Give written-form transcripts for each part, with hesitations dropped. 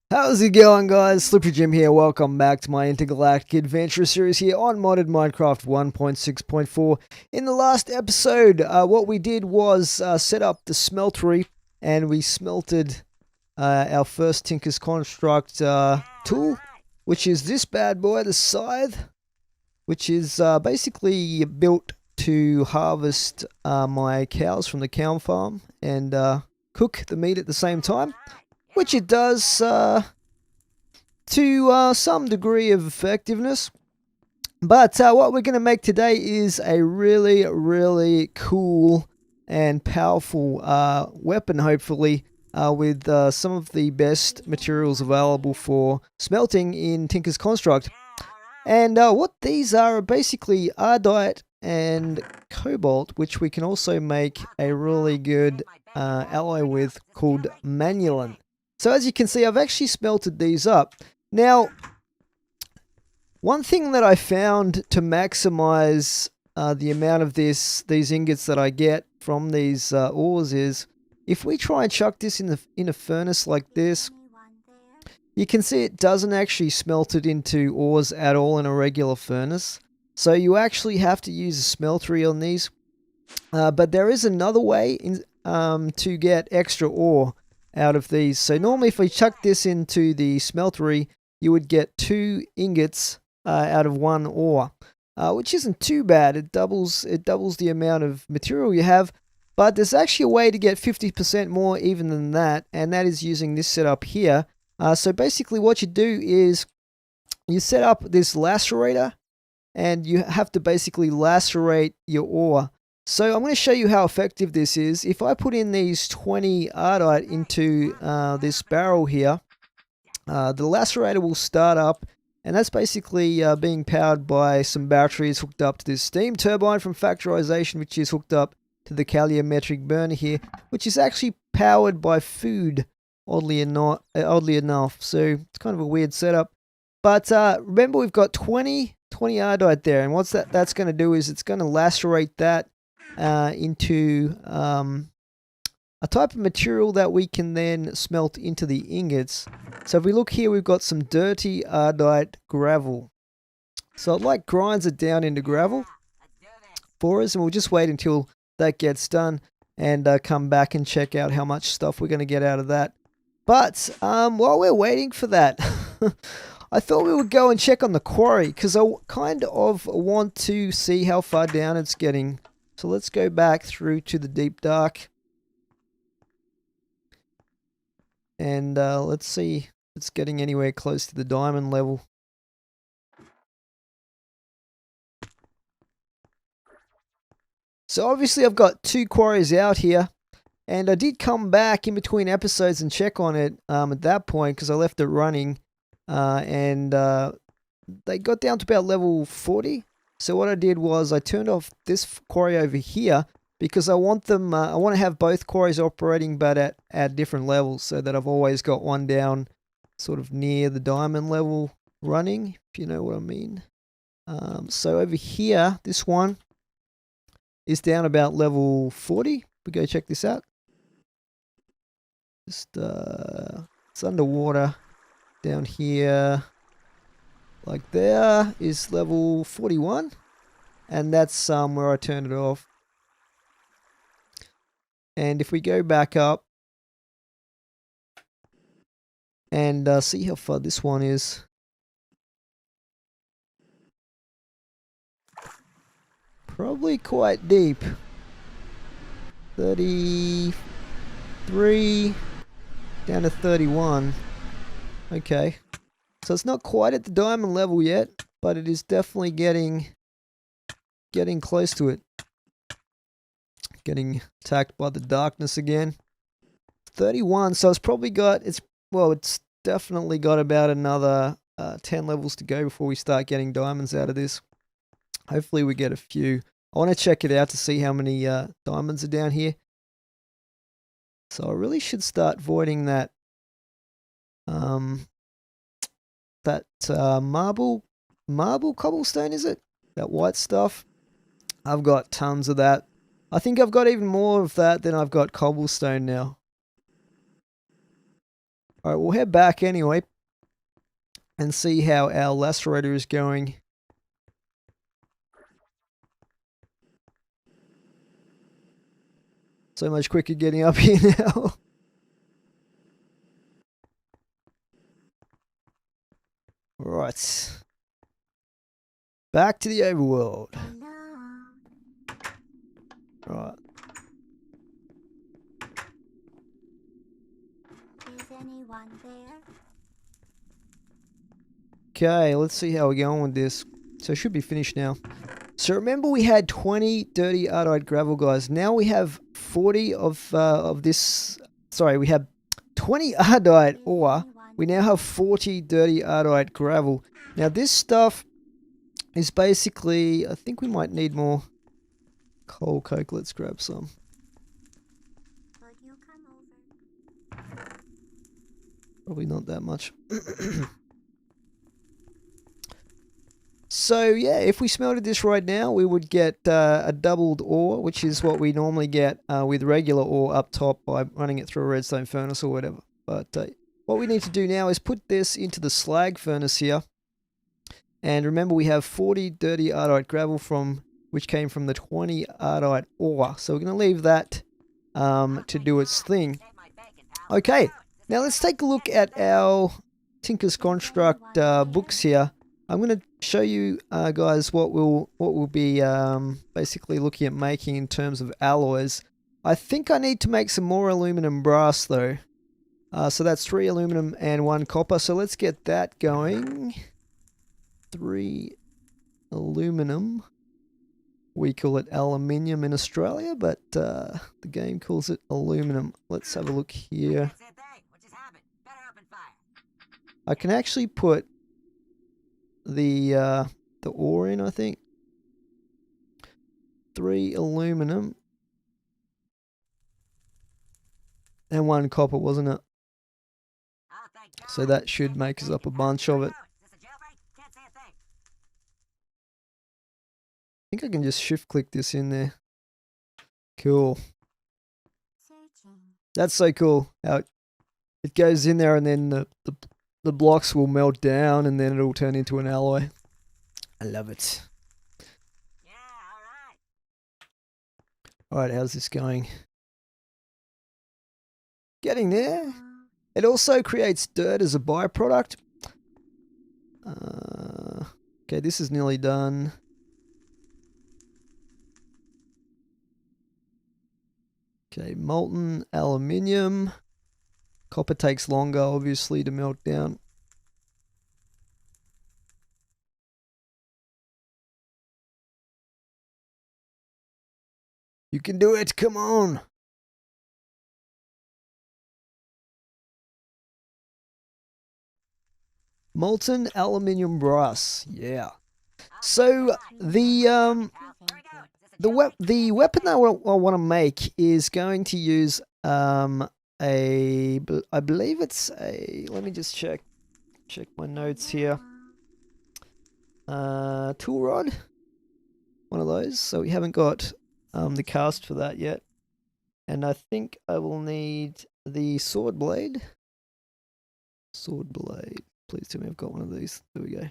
How's it going, guys? Slippery Jim here. Welcome back to my Intergalactic Adventure series here on Modded Minecraft 1.6.4. In the last episode, what we did was set up the smeltery, and we smelted our first Tinker's Construct tool, which is this bad boy, the scythe, which is basically built to harvest my cows from the cow farm and cook the meat at the same time. Which it does to some degree of effectiveness. But what we're going to make today is a really, really cool and powerful weapon, hopefully, with some of the best materials available for smelting in Tinker's Construct. And what these are basically Ardite and Cobalt, which we can also make a really good alloy with called Manulin. So as you can see, I've actually smelted these up. Now, one thing that I found to maximize the amount of these ingots that I get from these ores is, if we try and chuck this in a furnace like this, you can see it doesn't actually smelt it into ores at all in a regular furnace. So you actually have to use a smeltery on these. But there is another way to get extra ore out of these. So normally if we chuck this into the smeltery, you would get 2 ingots out of 1 ore, which isn't too bad. It doubles the amount of material you have, but there's actually a way to get 50% more even than that, and that is using this setup here. So basically what you do is you set up this lacerator, and you have to basically lacerate your ore. So I'm going to show you how effective this is. If I put in these 20 Ardite into this barrel here, the lacerator will start up, and that's basically being powered by some batteries hooked up to this steam turbine from Factorization, which is hooked up to the calorimetric burner here, which is actually powered by food, oddly enough. So it's kind of a weird setup. But remember, we've got 20 Ardite there, and what's that's going to do is it's going to lacerate that into a type of material that we can then smelt into the ingots. So if we look here, we've got some dirty Ardite gravel. So it like grinds it down into gravel for us, and we'll just wait until that gets done and come back and check out how much stuff we're going to get out of that. But while we're waiting for that, I thought we would go and check on the quarry, because I kind of want to see how far down it's getting. So let's go back through to the deep dark. And let's see if it's getting anywhere close to the diamond level. So obviously I've got 2 quarries out here. And I did come back in between episodes and check on it at that point, because I left it running. And they got down to about level 40. So what I did was I turned off this quarry over here, because I want them. I want to have both quarries operating, but at different levels, so that I've always got one down, sort of near the diamond level, running. If you know what I mean. So over here, this one is down about level 40. We go check this out. Just it's underwater down here. Like there is level 41, and that's where I turned it off. And if we go back up and see how far this one is. Probably quite deep. 33 down to 31. Okay. So it's not quite at the diamond level yet, but it is definitely getting close to it. Getting attacked by the darkness again. 31, so it's probably got, it's definitely got about another 10 levels to go before we start getting diamonds out of this. Hopefully we get a few. I want to check it out to see how many diamonds are down here. So I really should start voiding that marble cobblestone, is it? That white stuff. I've got tons of that. I think I've got even more of that than I've got cobblestone now. Alright, we'll head back anyway and see how our lacerator is going. So much quicker getting up here now. Right. Back to the overworld. Right. Is anyone there? Okay, let's see how we're going with this. So it should be finished now. So remember we had 20 dirty ardite gravel, guys. Now we have 40 of this. Sorry, we have 20 ardite ore. We now have 40 dirty ardite gravel. Now this stuff is basically, I think we might need more coal coke. Let's grab some. Could you come over? Probably not that much. So yeah, if we smelted this right now, we would get a doubled ore, which is what we normally get with regular ore up top by running it through a redstone furnace or whatever. But what we need to do now is put this into the slag furnace here. And remember, we have 40 dirty ardite gravel which came from the 20 ardite ore. So we're going to leave that to do its thing. Okay, now let's take a look at our Tinker's Construct books here. I'm going to show you guys what we'll be basically looking at making in terms of alloys. I think I need to make some more aluminum brass though. So that's 3 aluminum and 1 copper. So let's get that going. 3 aluminum. We call it aluminium in Australia, but the game calls it aluminum. Let's have a look here. I can actually put the ore in, I think. 3 aluminum and 1 copper, wasn't it? So that should make us up a bunch of it. I think I can just shift click this in there. Cool. That's so cool how it goes in there and then the blocks will melt down and then it'll turn into an alloy. I love it. Yeah, alright. Alright, how's this going? Getting there. It also creates dirt as a byproduct. Okay, this is nearly done. Okay, molten aluminium. Copper takes longer, obviously, to melt down. You can do it, come on! Molten aluminium brass, yeah. So the weapon that I want to make is going to use I believe it's a, let me just check my notes here. Tool rod, one of those. So we haven't got the cast for that yet, and I think I will need the sword blade. Please tell me I've got one of these. There we go.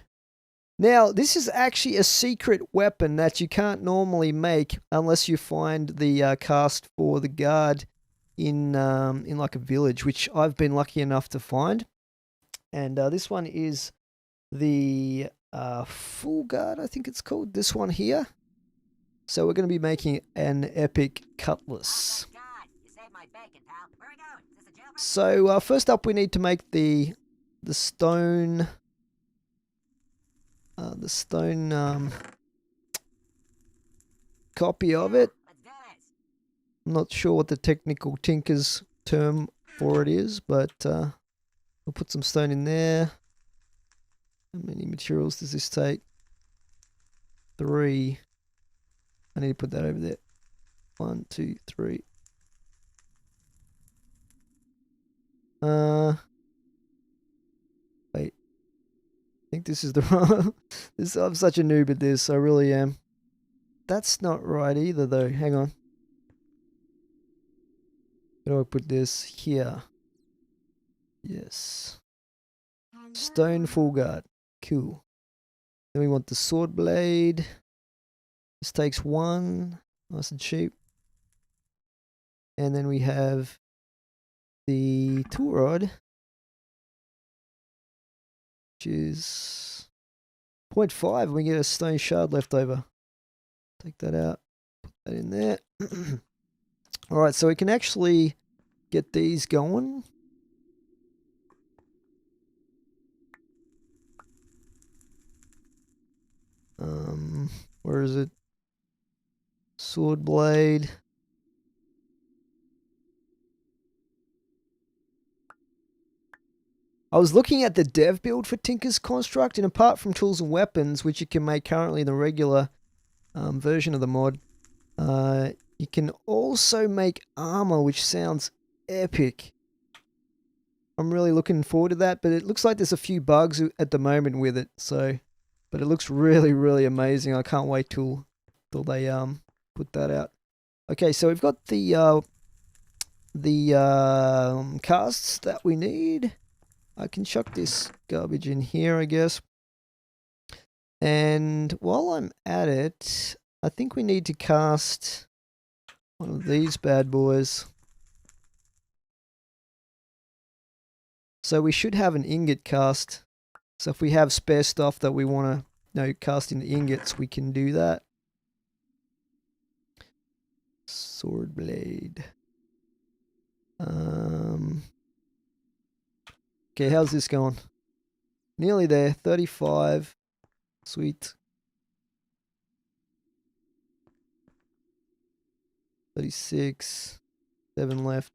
Now, this is actually a secret weapon that you can't normally make unless you find the cast for the guard in like a village, which I've been lucky enough to find. And this one is the full guard, I think it's called. This one here. So we're going to be making an epic cutlass. So first up, we need to make the stone. Copy of it. I'm not sure what the technical tinker's term for it is, but we'll put some stone in there. How many materials does this take? 3. I need to put that over there. 1, 2, 3. Wait. I think this is the wrong. I'm such a noob at this. I really am. That's not right either, though. Hang on. Where do I put this? Here. Yes. Hello. Stone full guard. Cool. Then we want the sword blade. This takes 1. Nice and cheap. And then we have the tool rod, which is 0.5. We get a stone shard left over. Take that out. Put that in there. Alright, so we can actually get these going. Where is it? Sword blade. I was looking at the dev build for Tinker's Construct, and apart from tools and weapons, which you can make currently in the regular version of the mod, you can also make armor, which sounds epic. I'm really looking forward to that, but it looks like there's a few bugs at the moment with it, so... But it looks really, really amazing. I can't wait till they put that out. Okay, so we've got the casts that we need. I can chuck this garbage in here, I guess. And while I'm at it, I think we need to cast one of these bad boys. So we should have an ingot cast. So if we have spare stuff that we want to cast into ingots, we can do that. Sword blade. Okay, how's this going? Nearly there. 35. Sweet. 36. 7 left.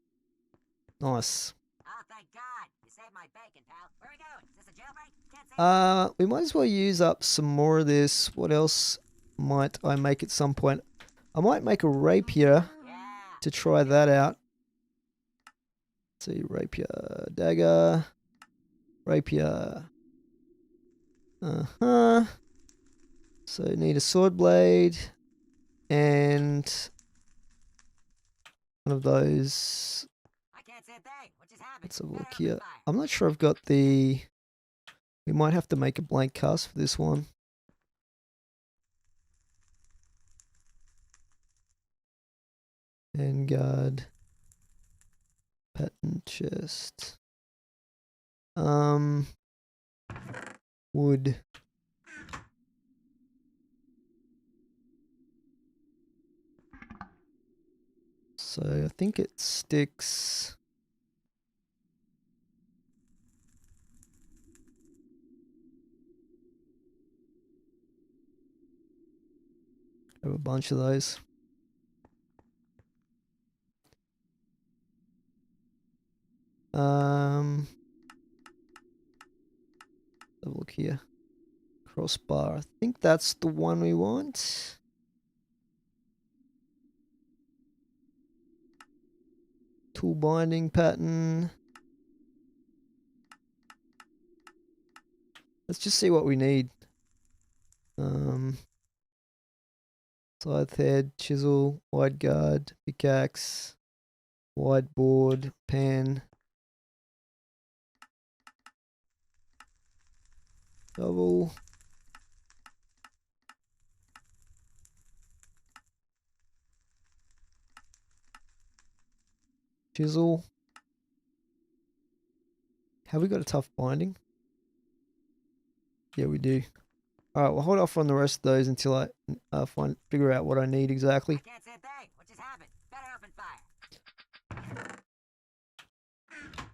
Nice. Oh, thank God. You saved my bacon, pal. Where are we going? Is this a jailbreak? Can't say. We might as well use up some more of this. What else might I make at some point? I might make a rapier Yeah. to try that out. Let's see, rapier, dagger, rapier. So need a sword blade and one of those. I can't see a thing. What just happened? Let's have a Better look open here. fire. I'm not sure I've got the... We might have to make a blank cast for this one. Vanguard. Pattern chest. Wood. So I think it sticks. I have a bunch of those. Have a look here. Crossbar. I think that's the one we want. Tool binding pattern. Let's just see what we need. Scythe head, chisel, wide guard, pickaxe, wide board, pan. Double. Chisel. Have we got a tough binding? Yeah, we do. Alright, we'll hold off on the rest of those until I figure out what I need I exactly. can't see a thing. What just happened? Better open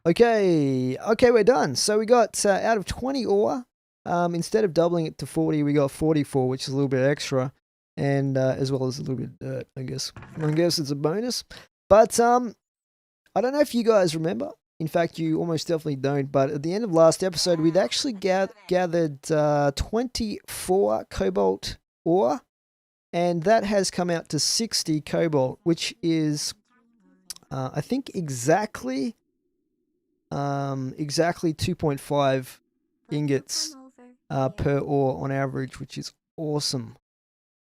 fire. Okay, we're done. So we got out of 20 ore, instead of doubling it to 40, we got 44, which is a little bit extra, and as well as a little bit of dirt, I guess. I guess it's a bonus. But I don't know if you guys remember. In fact, you almost definitely don't. But at the end of last episode, we'd actually gathered 24 cobalt ore, and that has come out to 60 cobalt, which is, I think, exactly 2.5 ingots per ore on average, which is awesome.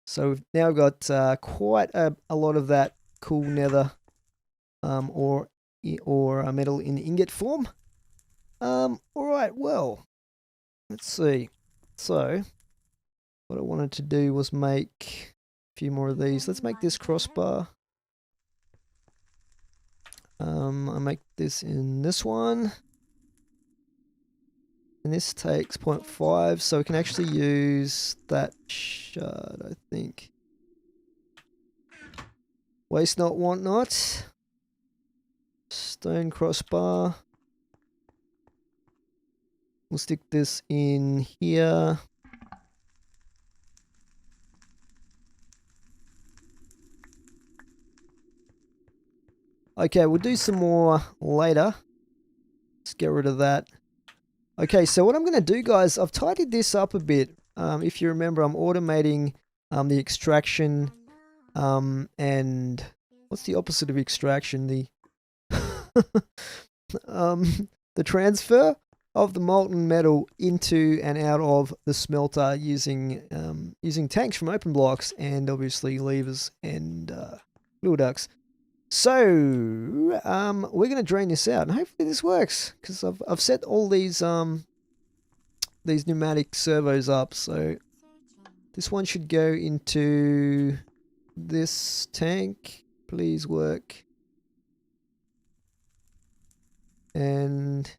So we've now got quite a lot of that cool nether or metal in ingot form. All right. Well, let's see. So, what I wanted to do was make a few more of these. Let's make this crossbar. I make this in this one. And this takes 0.5, so we can actually use that shard, I think. Waste not, want not. Stone crossbar. We'll stick this in here. Okay, we'll do some more later. Let's get rid of that. Okay, so what I'm going to do, guys, I've tidied this up a bit. If you remember, I'm automating the extraction and what's the opposite of extraction? The the transfer of the molten metal into and out of the smelter using using tanks from open blocks and obviously levers and wheel ducts. So we're going to drain this out, and hopefully this works because I've set all these pneumatic servos up. So this one should go into this tank. Please work. And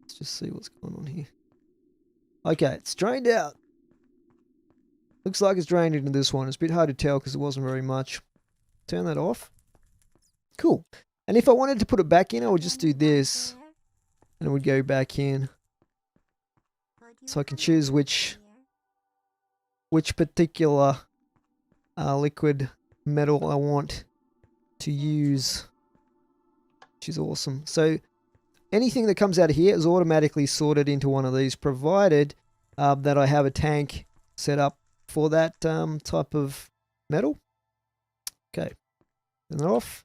let's just see what's going on here. Okay, it's drained out. Looks like it's drained into this one. It's a bit hard to tell because it wasn't very much. Turn that off. Cool. And if I wanted to put it back in, I would just do this and it would go back in. So I can choose which particular liquid metal I want to use, which is awesome. So anything that comes out of here is automatically sorted into one of these, provided that I have a tank set up for that type of metal. Okay, turn that off.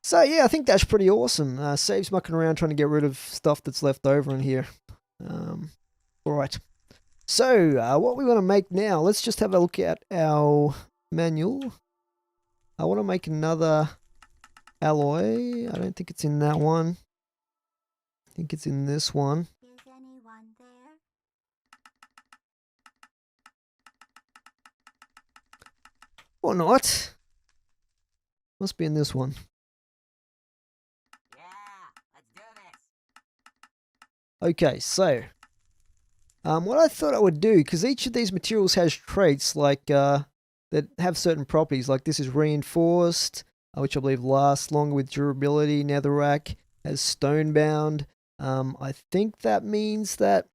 So yeah, I think that's pretty awesome. Saves mucking around trying to get rid of stuff that's left over in here. Alright, so what we want to make now, let's just have a look at our manual. I want to make another alloy. I don't think it's in that one. I think it's in this one. Is anyone there? Or not. Must be in this one. Yeah, let's do this. Okay, so what I thought I would do, because each of these materials has traits like that have certain properties, like this is reinforced, which I believe lasts longer with durability. Netherrack has stone-bound. I think that means that,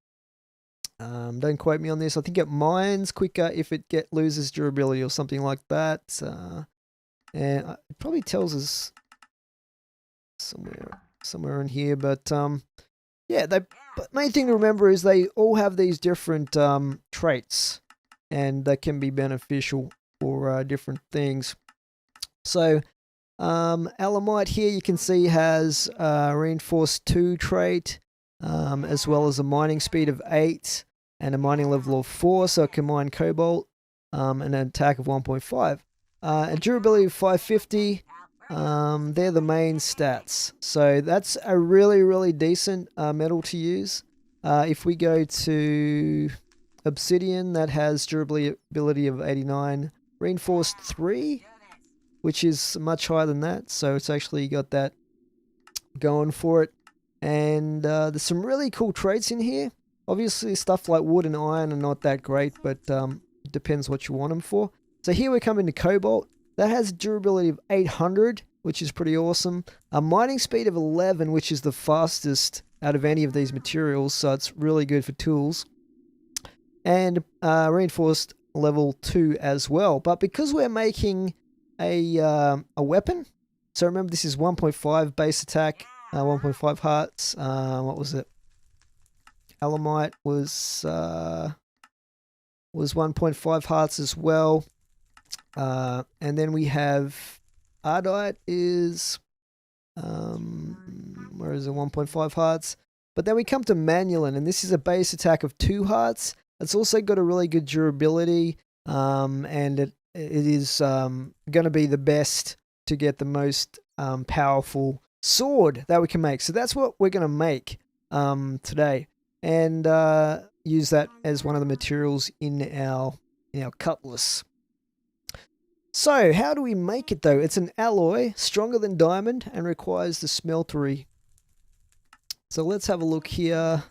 don't quote me on this, I think it mines quicker if it loses durability or something like that. And it probably tells us somewhere in here, but yeah, but main thing to remember is they all have these different traits, and they can be beneficial for different things. So Alamite here you can see has reinforced 2 trait, as well as a mining speed of 8 and a mining level of 4, so it can mine cobalt, and an attack of 1.5. A durability of 550. They're the main stats, so that's a really decent metal to use. If we go to Obsidian, that has durability of 89, reinforced 3, which is much higher than that, so it's actually got that going for it. And there's some really cool traits in here. Obviously stuff like wood and iron are not that great, but it depends what you want them for. So here we come into cobalt. That has durability of 800, which is pretty awesome. A mining speed of 11, which is the fastest out of any of these materials, so it's really good for tools. And reinforced level 2 as well. But because we're making a weapon, so remember this is 1.5 base attack, 1.5 hearts. What was it? Alamite was 1.5 hearts as well. And then we have Ardite is where is it, 1.5 hearts. But then we come to Manulin, and this is a base attack of 2 hearts. It's also got a really good durability, and it is going to be the best to get the most powerful sword that we can make. So that's what we're going to make today, and use that as one of the materials in our cutlass. So how do we make it though? It's an alloy, stronger than diamond, and requires the smeltery. So let's have a look here.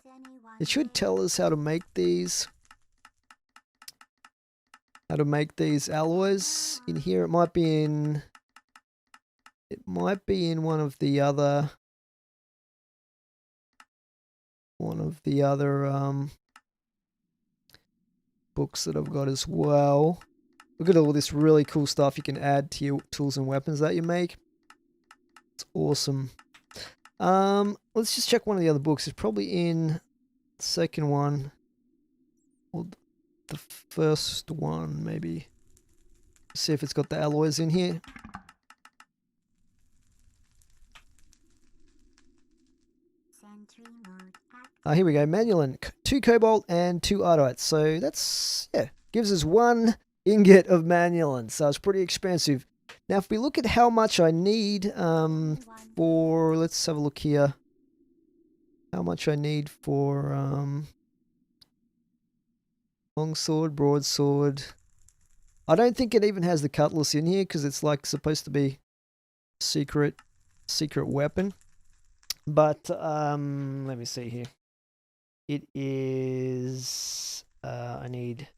It should tell us how to make these. How to make these alloys in here. It might be in one of the other books that I've got as well. Look at all this really cool stuff you can add to your tools and weapons that you make. It's awesome. Let's just check one of the other books. It's probably in the second one or the first one, maybe. See if it's got the alloys in here. Here we go. Manual, 2 cobalt and 2 ardite. So that's, yeah, gives us 1 ingot of manulan. So it's pretty expensive. Now, if we look at how much I need for, let's have a look here. How much I need for longsword, broadsword. I don't think it even has the cutlass in here because it's like supposed to be secret weapon. But let me see here. It is I need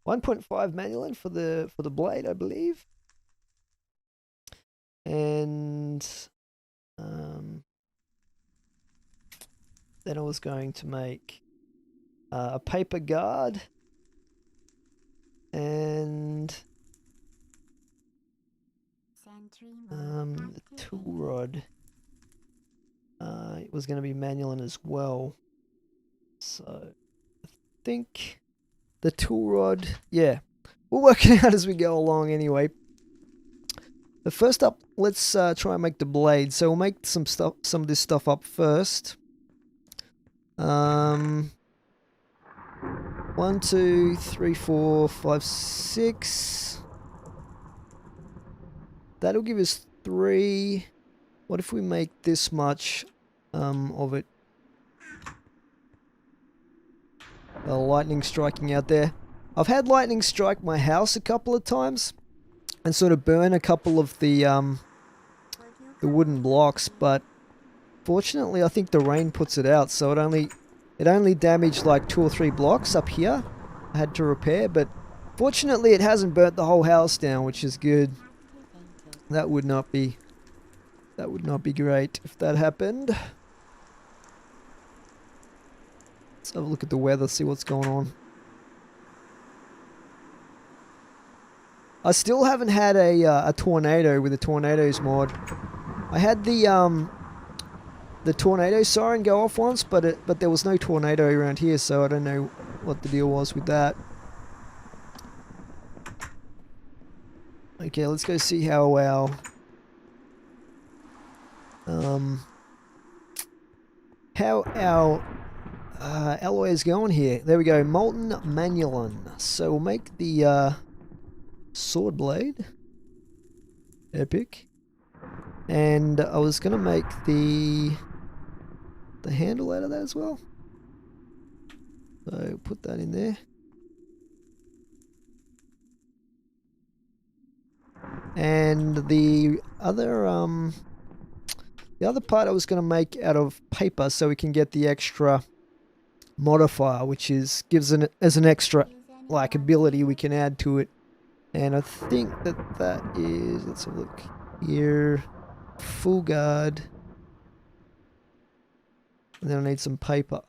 1.5 manulan for the blade, I believe. And then I was going to make a paper guard and the tool rod. It was going to be manulan as well. So I think the tool rod, yeah, we'll work it out as we go along anyway. But first up, let's try and make the blade. So we'll make some of this stuff up first. 1, 2, 3, 4, 5, 6. That'll give us 3. What if we make this much of it? Lightning striking out there. I've had lightning strike my house a couple of times and sort of burn a couple of the wooden blocks, but fortunately I think the rain puts it out, so it only damaged like 2 or 3 blocks up here. I had to repair, but fortunately it hasn't burnt the whole house down, which is good. That would not be great if that happened. Let's have a look at the weather, see what's going on. I still haven't had a tornado with the tornadoes mod. I had the tornado siren go off once, but there was no tornado around here, so I don't know what the deal was with that. Okay, let's go see how our alloy is going here. There we go, molten manulan. So we'll make the sword blade. Epic. And I was gonna make the handle out of that as well. So put that in there. And the other part I was gonna make out of paper so we can get the extra modifier, which gives as an extra like ability we can add to it. And I think that is, let's have a look here, full guard. And then I need some paper.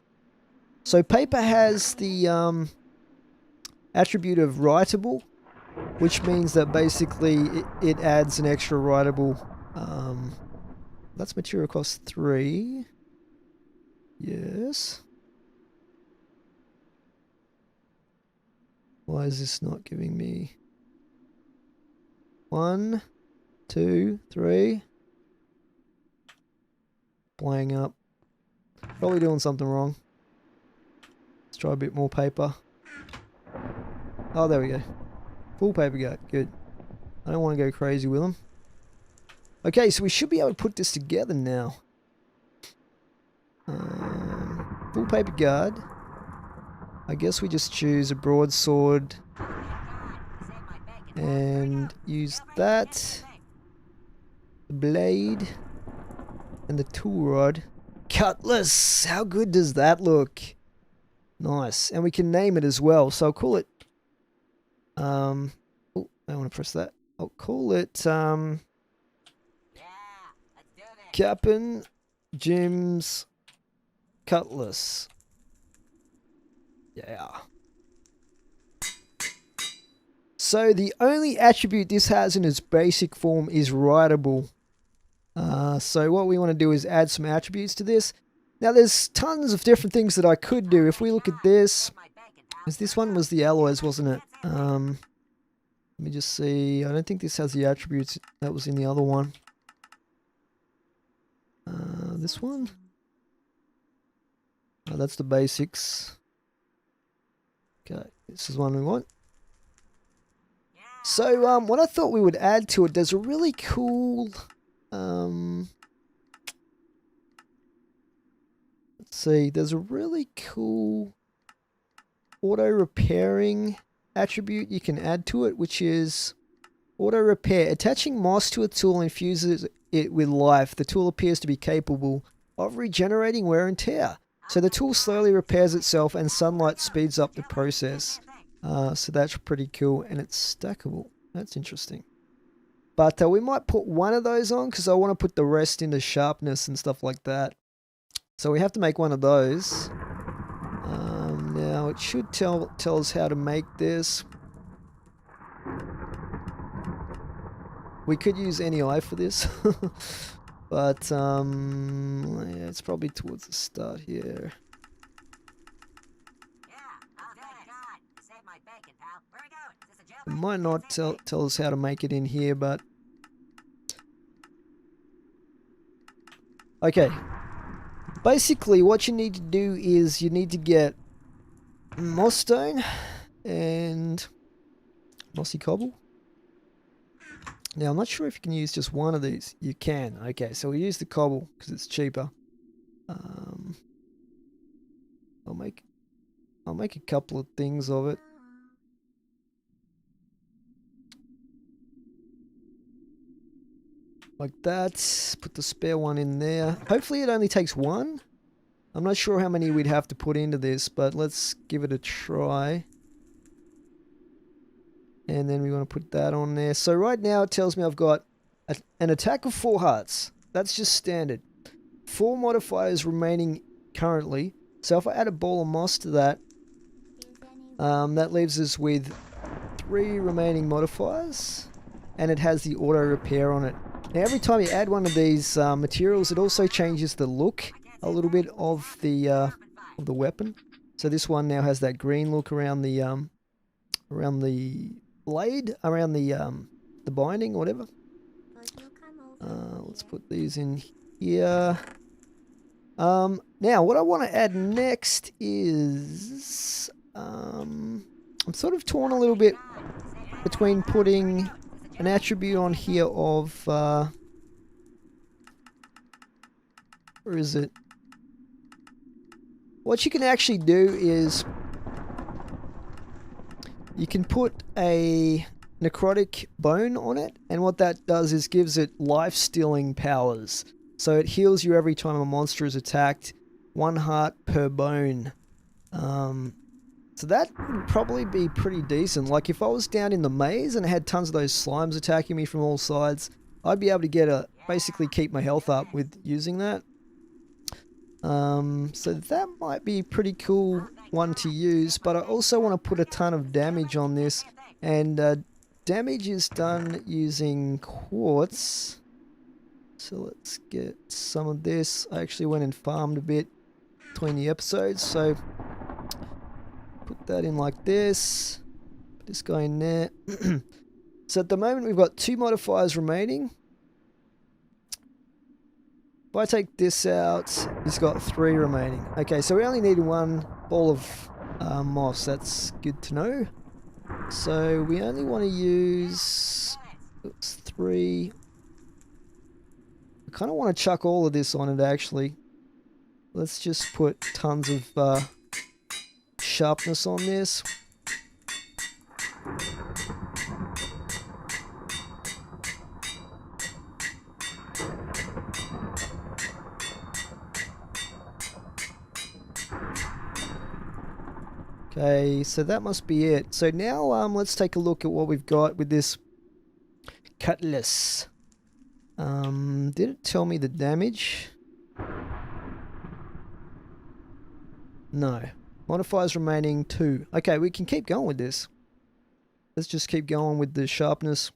So paper has the attribute of writable, which means that basically it adds an extra writable. That's material cost 3. Yes. Why is this not giving me 1, 2, 3? Playing up. Probably doing something wrong. Let's try a bit more paper. Oh, there we go. Full paper guard. Good. I don't want to go crazy with them. Okay, so we should be able to put this together now. Full paper guard. I guess we just choose a broadsword and use that. The blade and the tool rod. Cutlass! How good does that look? Nice. And we can name it as well. So I'll call it... oh, I want to press that. I'll call it... Captain Jim's Cutlass. Yeah. So the only attribute this has in its basic form is rideable. So what we want to do is add some attributes to this. Now there's tons of different things that I could do. If we look at this, because this one was the alloys, wasn't it? Let me just see. I don't think this has the attributes that was in the other one. This one? Oh, that's the basics. Okay, this is one we want. So, what I thought we would add to it, there's a really cool, let's see, there's a really cool auto repairing attribute you can add to it, which is auto repair. Attaching moss to a tool infuses it with life. The tool appears to be capable of regenerating wear and tear. So the tool slowly repairs itself and sunlight speeds up the process. So that's pretty cool, and it's stackable. That's interesting. But we might put one of those on because I want to put the rest into sharpness and stuff like that. So we have to make one of those. Now it should tell us how to make this. We could use NEI for this. But yeah, it's probably towards the start here. It might not tell us how to make it in here, but... Okay. Basically, what you need to do is you need to get moss stone and mossy cobble. Now, I'm not sure if you can use just one of these. You can. Okay, so we'll use the cobble because it's cheaper. I'll make a couple of things of it. Like that. Put the spare one in there. Hopefully it only takes one. I'm not sure how many we'd have to put into this, but let's give it a try. And then we want to put that on there. So right now it tells me I've got an attack of 4 hearts. That's just standard. 4 modifiers remaining currently. So if I add a ball of moss to that, that leaves us with 3 remaining modifiers. And it has the auto repair on it. Now every time you add one of these materials, it also changes the look a little bit of the weapon. So this one now has that green look around the blade, around the binding or whatever. Let's put these in here. Now what I want to add next is I'm sort of torn a little bit between putting an attribute on here of where is it? What you can actually do is you can put a necrotic bone on it, and what that does is gives it life-stealing powers. So it heals you every time a monster is attacked, 1 heart per bone. So that would probably be pretty decent. Like if I was down in the maze and I had tons of those slimes attacking me from all sides, I'd be able to basically keep my health up with using that. So that might be a pretty cool one to use, but I also want to put a ton of damage on this, and damage is done using quartz. So let's get some of this. I actually went and farmed a bit between the episodes, so put that in like this. Put this guy in there. So at the moment we've got 2 modifiers remaining. If I take this out, it's got 3 remaining. Okay, so we only need 1 ball of moss. That's good to know. So we only want to use 3. kind of want to chuck all of this on it actually. Let's just put tons of sharpness on this. Okay, so that must be it. So now let's take a look at what we've got with this cutlass. Did it tell me the damage? No. Modifiers remaining 2. Okay, we can keep going with this. Let's just keep going with the sharpness.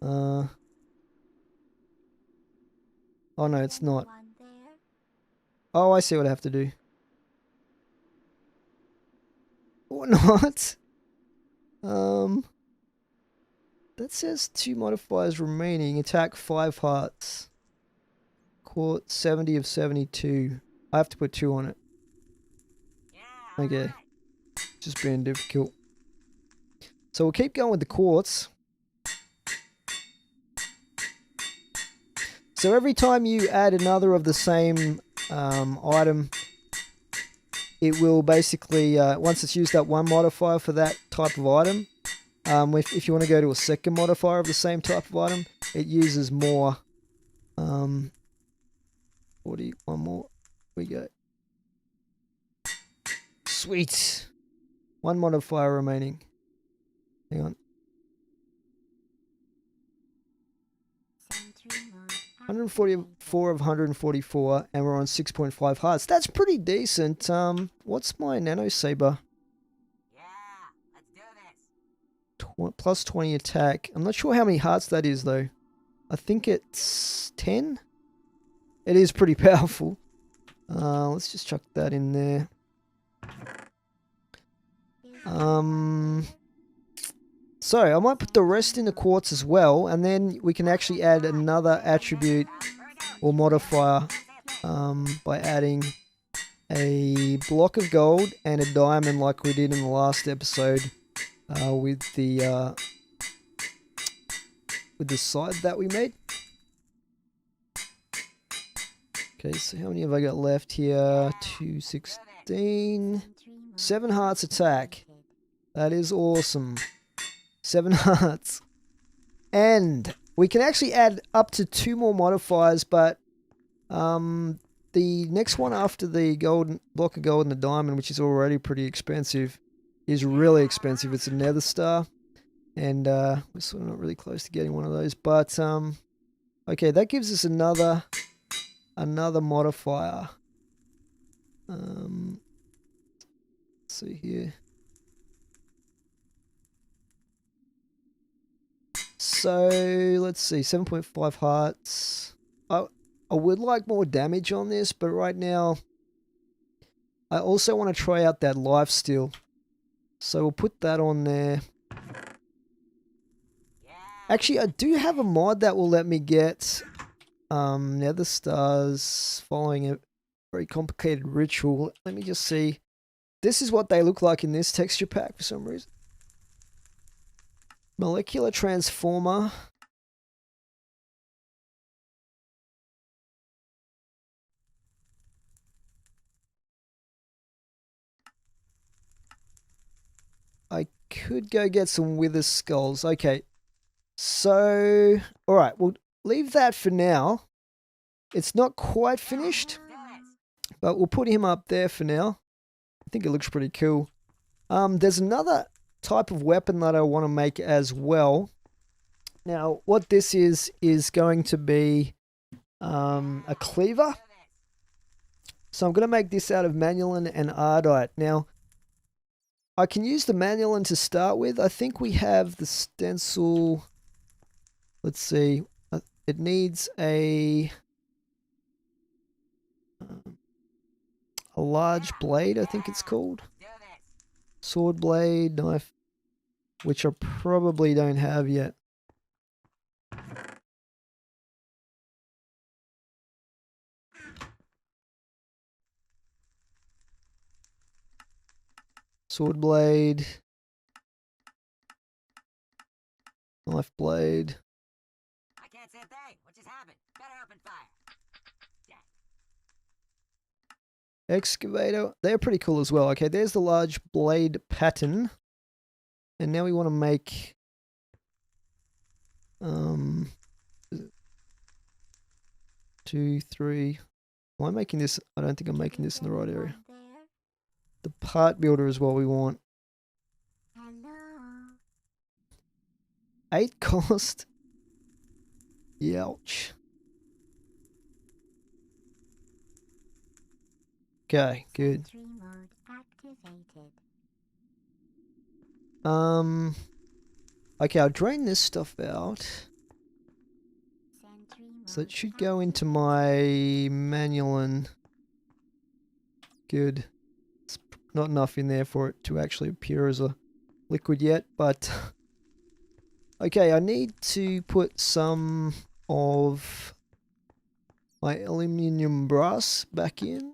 Oh no, it's not. Anyone there? Oh, I see what I have to do. Or not. That says 2 modifiers remaining. Attack 5 hearts. Caught 70 of 72. I have to put 2 on it. Yeah, Okay. alright. Just being difficult. So we'll keep going with the quartz. So every time you add another of the same item, it will basically, once it's used up one modifier for that type of item, if you want to go to a second modifier of the same type of item, it uses more. 40, one more. We go. Sweet. 1 modifier remaining. Hang on. Sentry mode 144 of 144, and we're on 6.5 hearts. That's pretty decent. What's my nano saber? Yeah, let's do this. Plus 20 attack. I'm not sure how many hearts that is though. I think it's 10. It is pretty powerful. Let's just chuck that in there. So I might put the rest in the quartz as well, and then we can actually add another attribute or modifier by adding a block of gold and a diamond like we did in the last episode with the side that we made. Okay, so how many have I got left here? 216. 7 hearts attack. That is awesome. 7 hearts. And we can actually add up to 2 more modifiers, but the next one after the golden block of gold and the diamond, which is already pretty expensive, is really expensive. It's a nether star, and we're sort of not really close to getting one of those. But okay, that gives us another modifier. Let's see here. So let's see, 7.5 hearts. I would like more damage on this, but right now I also want to try out that lifesteal. So we'll put that on there. Yeah. Actually, I do have a mod that will let me get nether stars following a very complicated ritual. Let me just see. This is what they look like in this texture pack for some reason. Molecular transformer. I could go get some wither skulls. Okay. So, alright, we'll leave that for now. It's not quite finished, Do this. but we'll put him up there for now. I think it looks pretty cool. There's another type of weapon that I want to make as well. Now, what this is going to be a cleaver. Do this. So I'm going to make this out of Manulin and Ardite. Now, I can use the Manulin to start with. I think we have the stencil. Let's see. It needs a large blade, I think it's called. Do this. Sword blade, knife, which I probably don't have yet. Sword blade. Knife blade. I can't see a thing. What just excavator. They're pretty cool as well. Okay, there's the large blade pattern. And now we want to make 2, 3. Am I making this? I don't think I'm making this in the right area. There? The part builder is what we want. Hello. 8 cost. Youch. Okay, good. Sentry mode activated. Okay, I'll drain this stuff out. Sentry So it mode should go into my Manulan. Good. It's not enough in there for it to actually appear as a liquid yet, but okay, I need to put some of my aluminium brass back in.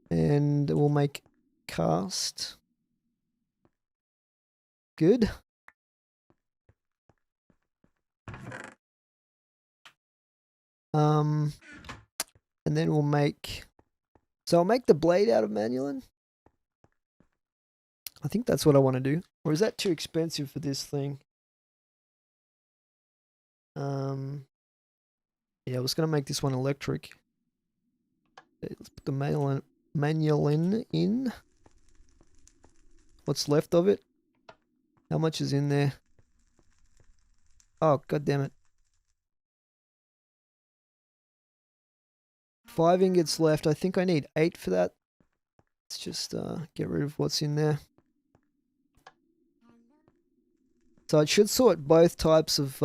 And we'll make cast. Good. And then we'll make, so I'll make the blade out of Manulan. I think that's what I want to do. Or is that too expensive for this thing? Yeah, I was going to make this one electric. Okay, let's put the Manulan in. What's left of it? How much is in there? Oh, god damn it. 5 ingots left. I think I need 8 for that. Let's just get rid of what's in there. So it should sort both types of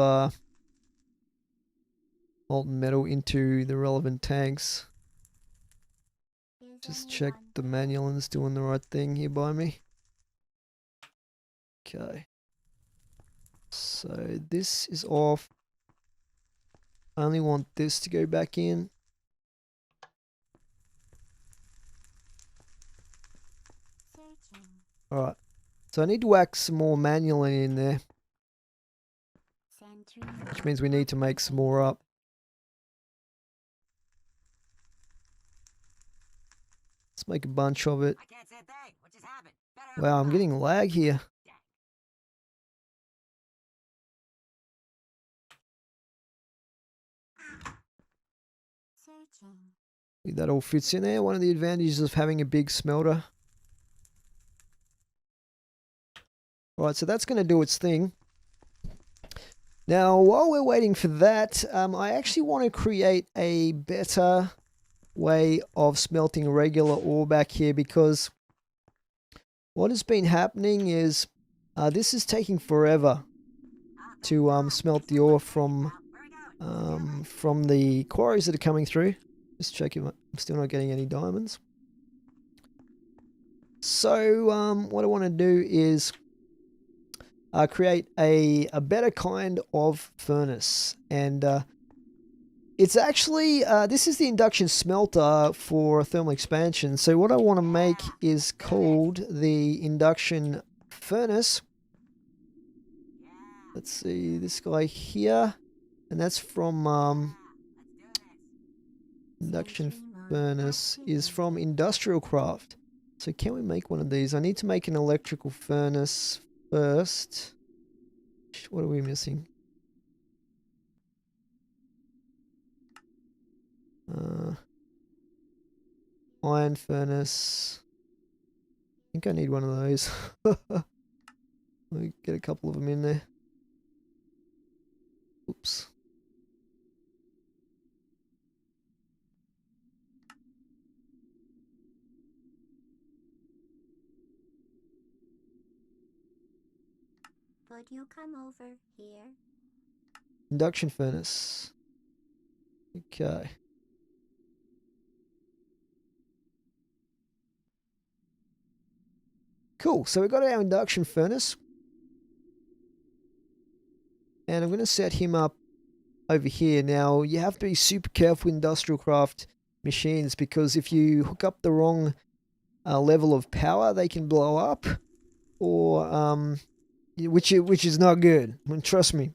molten metal into the relevant tanks. Just check the Manulan's doing the right thing here by me. Okay. So this is off. I only want this to go back in. Searching. Alright. So I need to whack some more Manulan in there, Sentry which means we need to make some more up. Let's make a bunch of it. I can't see a thing. What just happened? Better Wow, I'm open getting lag here. searching. That all fits in there. One of the advantages of having a big smelter. Alright, so that's going to do its thing. Now, while we're waiting for that, I actually want to create a better way of smelting regular ore back here, because what has been happening is this is taking forever to smelt the ore from the quarries that are coming through. Just check if I'm still not getting any diamonds. So what I want to do is create a better kind of furnace, and it's actually this is the induction smelter for thermal expansion. So what I want to make is called the induction furnace. Let's see, this guy here, and that's from induction furnace is from Industrial Craft. So can we make one of these? I need to make an electrical furnace first. What are we missing? Iron furnace. I think I need one of those. Let me get a couple of them in there. Oops. Could you come over here? Induction furnace. Okay. Cool, so we've got our induction furnace. And I'm going to set him up over here. Now, you have to be super careful with Industrial Craft machines, because if you hook up the wrong level of power, they can blow up, or which is not good. I mean, trust me,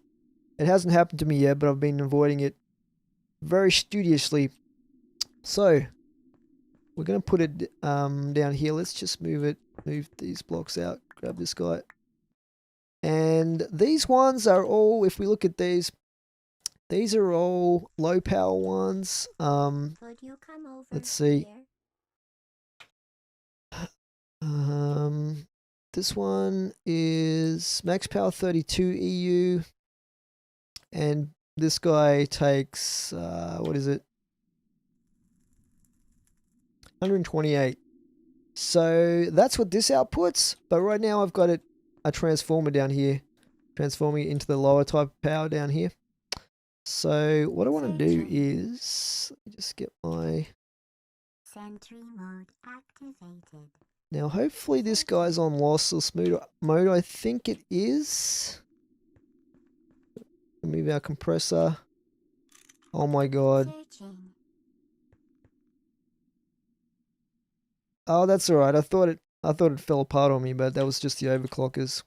it hasn't happened to me yet, but I've been avoiding it very studiously. So we're going to put it down here. Let's just move these blocks out. Grab this guy. And these ones are all, if we look at these are all low power ones. Could you come over Let's see. here? This one is max power 32 EU. And this guy takes, what is it? 128. So that's what this outputs. But right now I've got a transformer down here, transforming it into the lower type of power down here. So what I want to do is, let me just get my... Sentry mode activated. Now hopefully this guy's on lossless mode. I think it is. Move our compressor. Oh my god. Searching. Oh, that's alright. I thought it fell apart on me, but that was just the overclockers.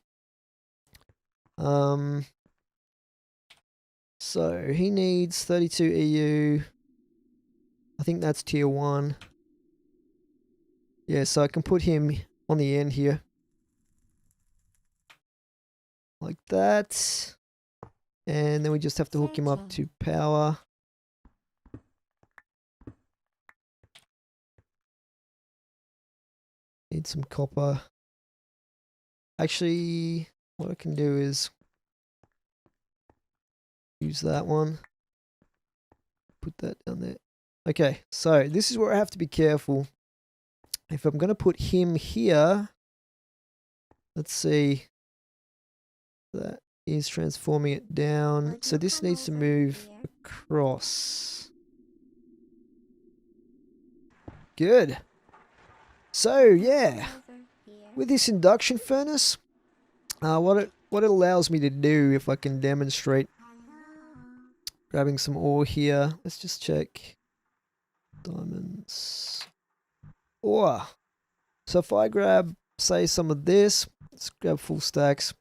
So he needs 32 EU. I think that's tier 1. Yeah, so I can put him on the end here. Like that. And then we just have to hook him up to power. Need some copper. Actually, what I can do is use that one. Put that down there. Okay, so this is where I have to be careful. If I'm going to put him here, let's see. That is transforming it down. So this needs to move across. Good. So yeah, with this induction furnace, what it allows me to do, if I can demonstrate, grabbing some ore here. Let's just check. Diamonds. Ore. So if I grab, say, some of this, let's grab full stacks.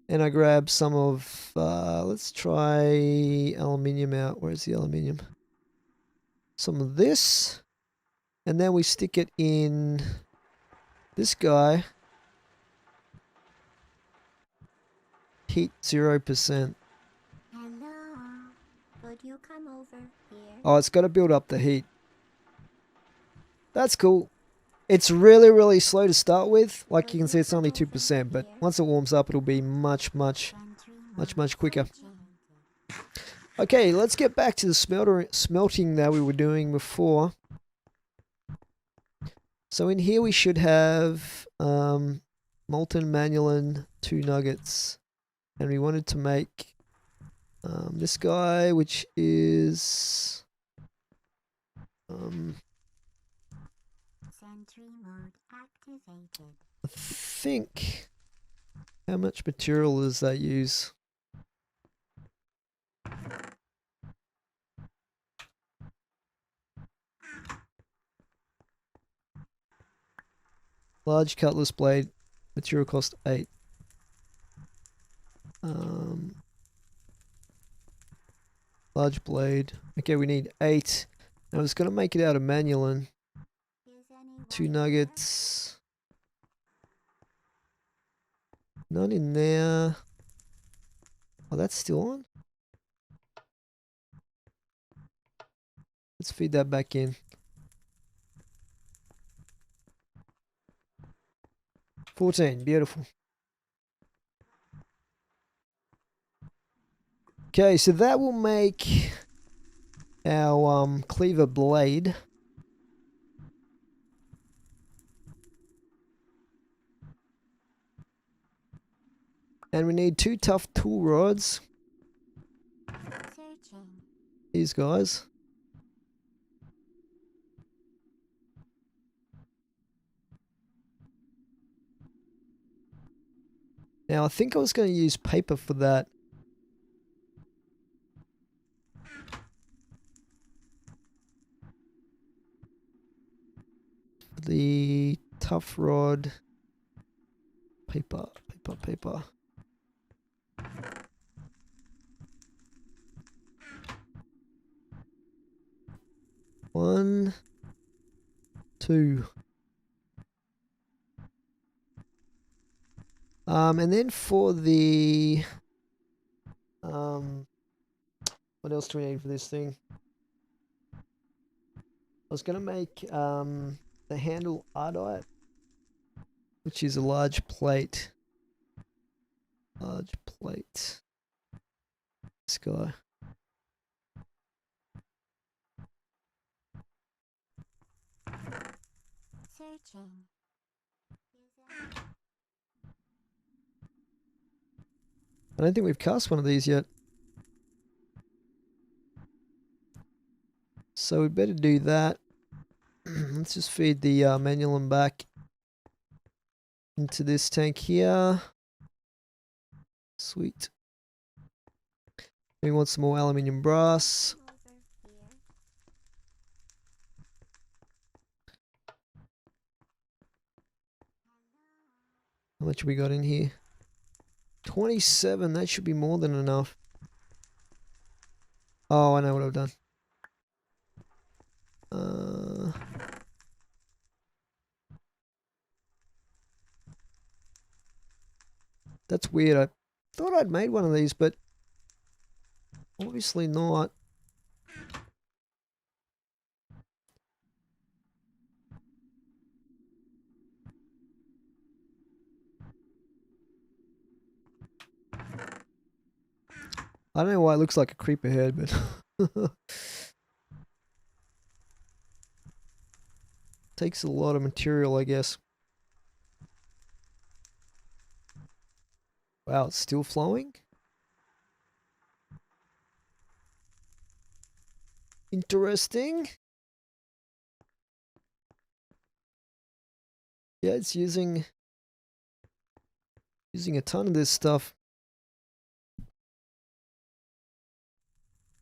And I grab some of, let's try aluminium out. Where's the aluminium? Some of this. And then we stick it in this guy. Heat 0%. Hello. Could you come over here? Oh, it's got to build up the heat. That's cool. It's really, really slow to start with. Like you can see, it's only 2%, but once it warms up, it'll be much quicker. Okay, let's get back to the smelting that we were doing before. So in here we should have molten manulan 2 nuggets. And we wanted to make this guy, which is... Sentry mode activated. I think... How much material does that use? Large cutlass blade. Material cost 8. Large blade. Okay, we need 8. I was going to make it out of manulan. 2 nuggets. None in there. Oh, that's still on? Let's feed that back in. 14, beautiful. Okay, so that will make our cleaver blade. And we need 2 tough tool rods. Searching. These guys. Now I think I was going to use paper for that. The tough rod. Paper. 1, 2. And then for the what else do we need for this thing? I was gonna make the handle ardite, which is a large plate. Large plate. This guy. Searching. I don't think we've cast one of these yet. So we'd better do that. Let's just feed the manulum back into this tank here. Sweet. We want some more aluminium brass. Over here. How much we got in here? 27, that should be more than enough. Oh, I know what I've done. That's weird. I thought I'd made one of these, but obviously not. I don't know why it looks like a creeper head, but takes a lot of material, I guess. Wow, it's still flowing? Interesting. Yeah, it's using a ton of this stuff.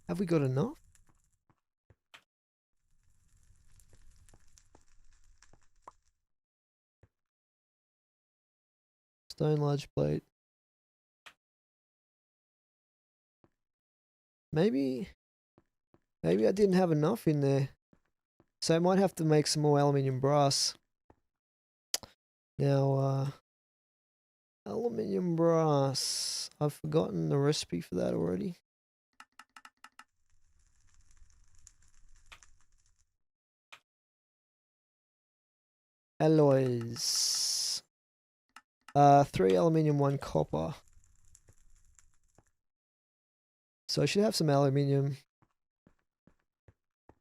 Have we got enough? Stone large plate. Maybe I didn't have enough in there. So I might have to make some more aluminium brass. Now, aluminium brass. I've forgotten the recipe for that already. Alloys. 3 aluminium, 1 copper. So I should have some aluminium.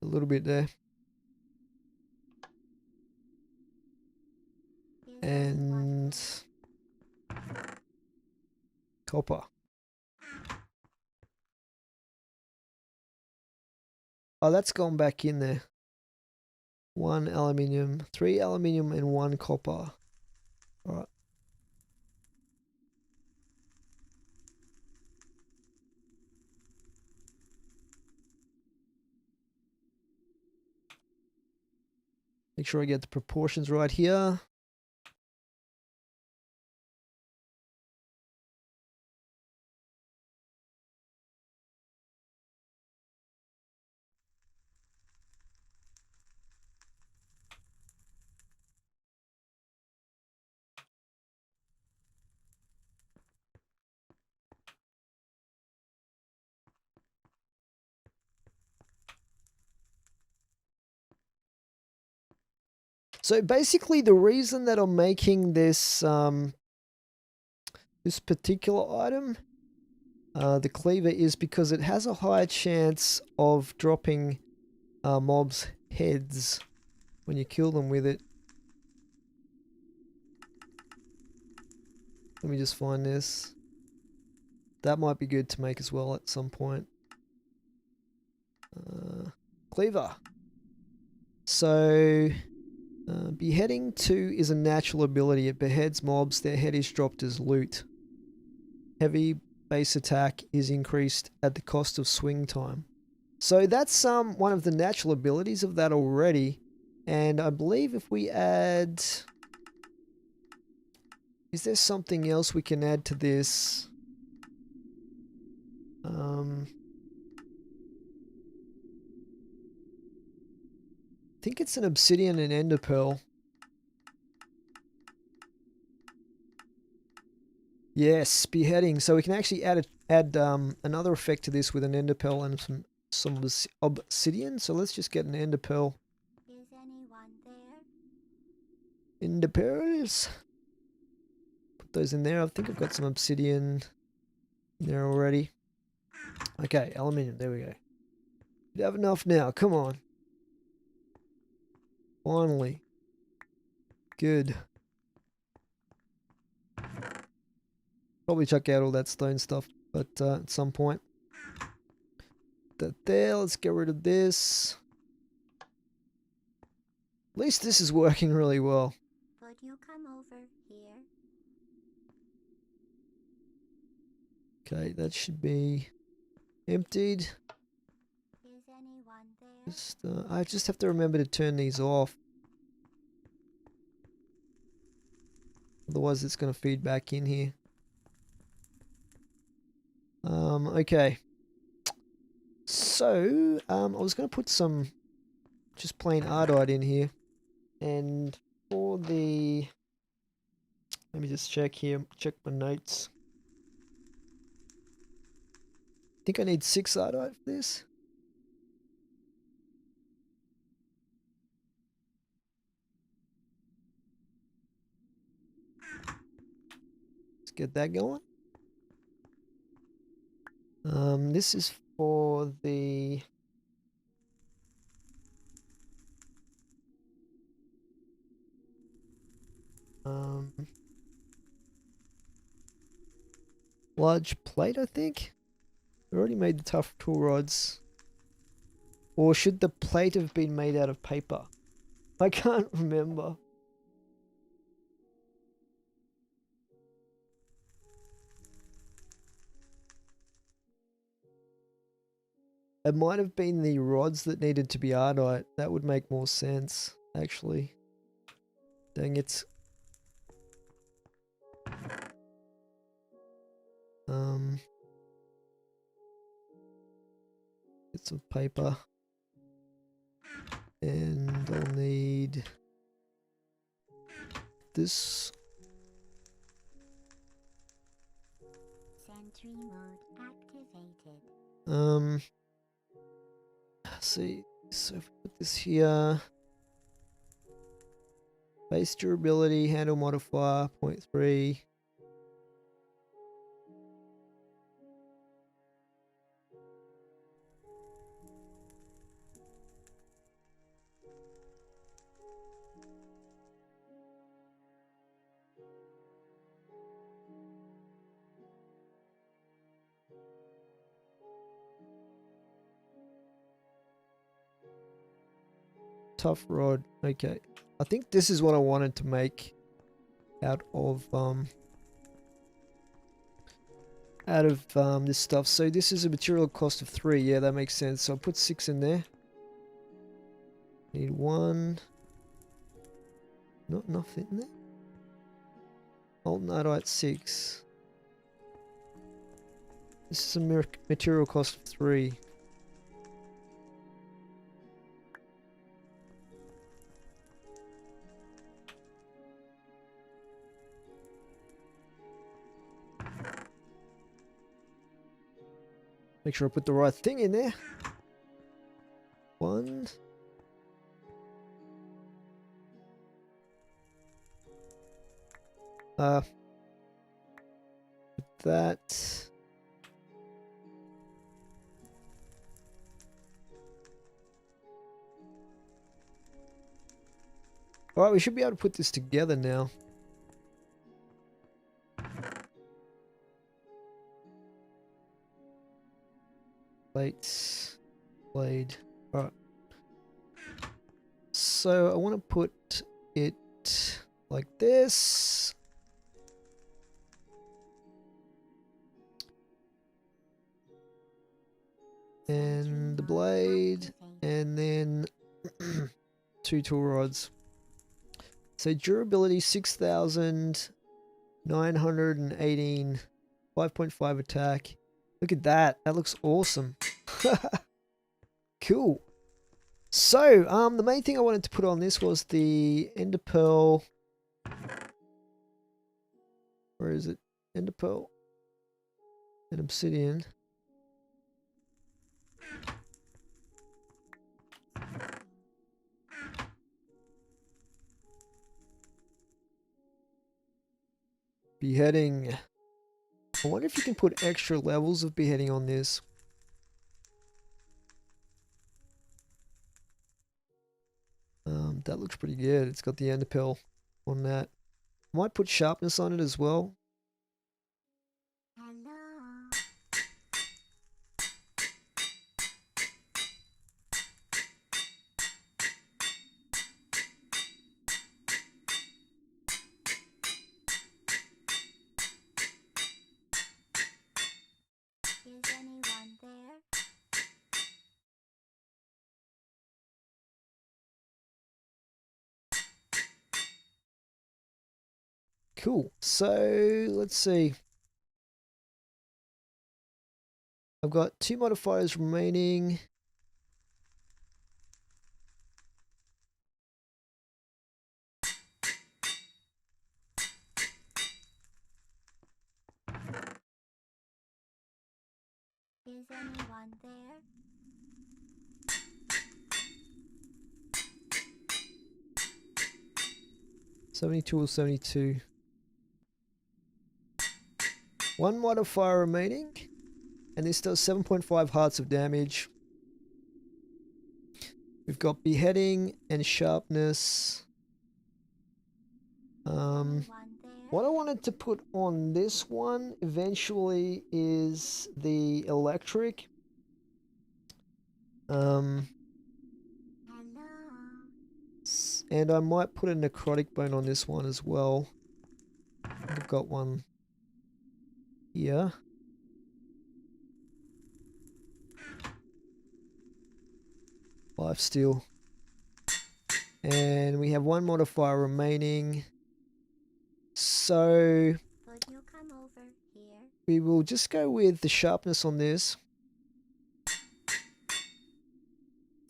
A little bit there. And copper. Oh, that's gone back in there. 1 aluminium, 3 aluminium, and 1 copper. Alright. Make sure I get the proportions right here. So basically the reason that I'm making this this particular item, the cleaver, is because it has a higher chance of dropping mobs' heads when you kill them with it. Let me just find this. That might be good to make as well at some point. Cleaver. So beheading 2 is a natural ability. It beheads mobs. Their head is dropped as loot. Heavy base attack is increased at the cost of swing time. So that's one of the natural abilities of that already. And I believe if we add... Is there something else we can add to this? think it's an obsidian and ender pearl. Yes, beheading. So we can actually add another effect to this with an ender pearl and some obsidian. So let's just get an ender pearl. Is anyone there? Ender pearls. Put those in there. I think I've got some obsidian in there already. Okay, aluminium. There we go. You have enough now. Come on. Finally. Good. Probably chuck out all that stone stuff, but at some point. That there. Let's get rid of this. At least this is working really well. Could you come over here? Okay, that should be emptied. Is anyone there? I just have to remember to turn these off. Otherwise it's going to feed back in here. Okay. So, I was going to put some just plain ardite in here. And for the... Let me just check here, check my notes. I think I need 6 ardite for this. Let's get that going. This is for the... large plate, I think. We already made the tough tool rods. Or should the plate have been made out of paper? I can't remember. It might have been the rods that needed to be ardite. That would make more sense, actually. Dang it. Get some paper. And I'll need this. Sentry mode activated. Let's see. So if we put this here. Base durability, handle modifier, 0.3. Tough rod. Okay. I think this is what I wanted to make out of this stuff. So this is a material cost of 3. Yeah, that makes sense. So I'll put 6 in there. Need 1. Not enough in there. Molten ardite 6. This is a material cost of 3. Make sure I put the right thing in there. 1. That. Alright, we should be able to put this together now. Plates. Blade. Alright. So I want to put it like this. And the blade. And then 2 tool rods. So durability 6,918. 5.5 attack. Look at that. That looks awesome. Cool. So, the main thing I wanted to put on this was the Ender Pearl. Where is it? Ender Pearl and Obsidian. Beheading. I wonder if you can put extra levels of beheading on this. That looks pretty good. It's got the Ender Pearl on that. Might put sharpness on it as well. Hello. Is anyone there? Cool. So, let's see. I've got 2 modifiers remaining. Is anyone there? $72 or 72. 1 modifier remaining. And this does 7.5 hearts of damage. We've got beheading and sharpness. Anyone there? What I wanted to put on this one eventually is the electric. Hello. And I might put a necrotic bone on this one as well. I've got one here. Lifesteal. And we have 1 modifier remaining. So Could you come over here? we will just go with the sharpness on this.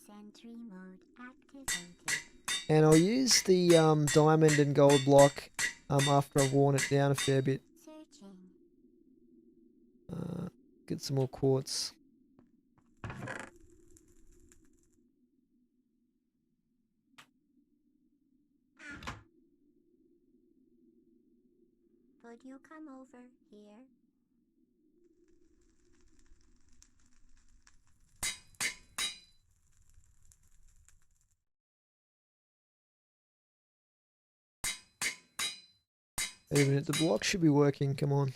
Sentry mode activated. And I'll use the diamond and gold block after I've worn it down a fair bit. Searching. Get some more quartz. Could you come over here? Wait a minute, the block should be working, come on.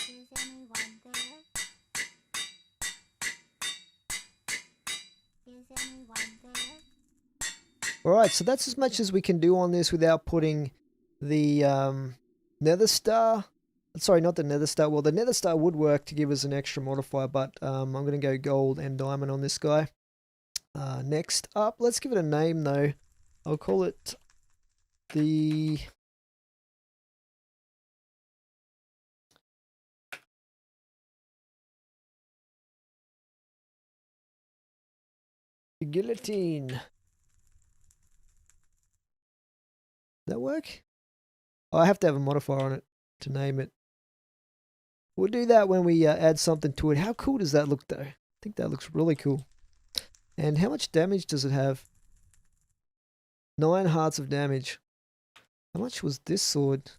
Is anyone there? Is anyone there? Alright, so that's as much as we can do on this without putting the nether star. Sorry, not the nether star. Well, the nether star would work to give us an extra modifier, but I'm going to go gold and diamond on this guy. Next up, let's give it a name though. I'll call it the... guillotine. Does that work? Oh, I have to have a modifier on it to name it. We'll do that when we add something to it. How cool does that look though? I think that looks really cool. And how much damage does it have? 9 hearts of damage. How much was this sword?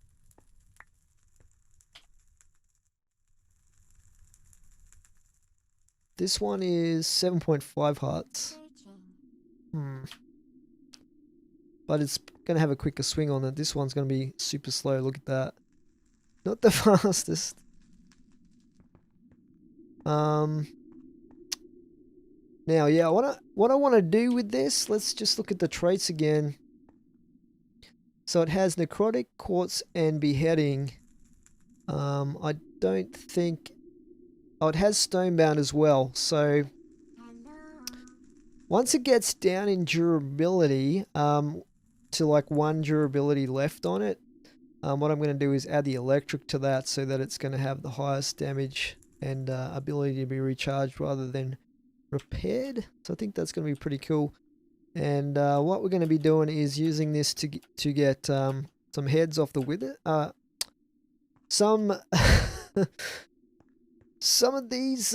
This one is 7.5 hearts. Searching. But it's going to have a quicker swing on it. This one's going to be super slow. Look at that. Not the fastest. Now, yeah, what I want to do with this, let's just look at the traits again. So it has necrotic, quartz, and beheading. I don't think... Oh, it has stonebound as well. So Hello. Once it gets down in durability, to like 1 durability left on it, what I'm going to do is add the electric to that so that it's going to have the highest damage and ability to be recharged rather than repaired. So I think that's going to be pretty cool. And what we're going to be doing is using this to get some heads off the wither. Some some of these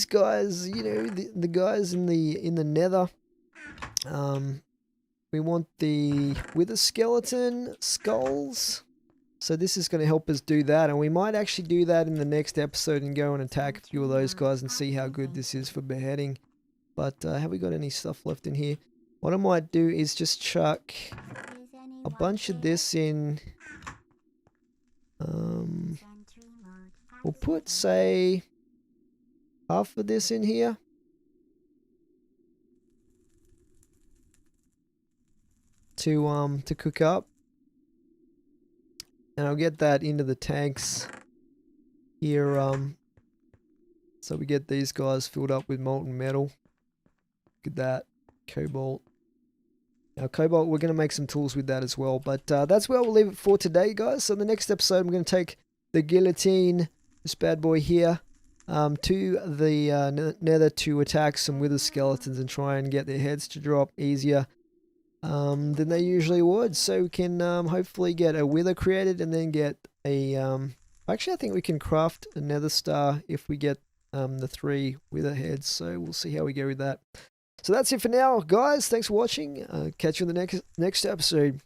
guys, you know, the guys in the nether. We want the wither skeleton skulls. So this is going to help us do that, and we might actually do that in the next episode and go and attack a few of those guys and see how good this is for beheading. But have we got any stuff left in here? What I might do is just chuck a bunch of this in. We'll put, say, half of this in here. To cook up. And I'll get that into the tanks here, so we get these guys filled up with molten metal. Look at that. Cobalt. Now, cobalt, we're going to make some tools with that as well. But that's where we'll leave it for today, guys. So in the next episode, I'm going to take the guillotine, this bad boy here, to the nether to attack some wither skeletons and try and get their heads to drop easier than they usually would. So we can hopefully get a wither created and then get a... actually, I think we can craft a nether star if we get the 3 wither heads. So we'll see how we go with that. So that's it for now, guys. Thanks for watching. Catch you in the next episode.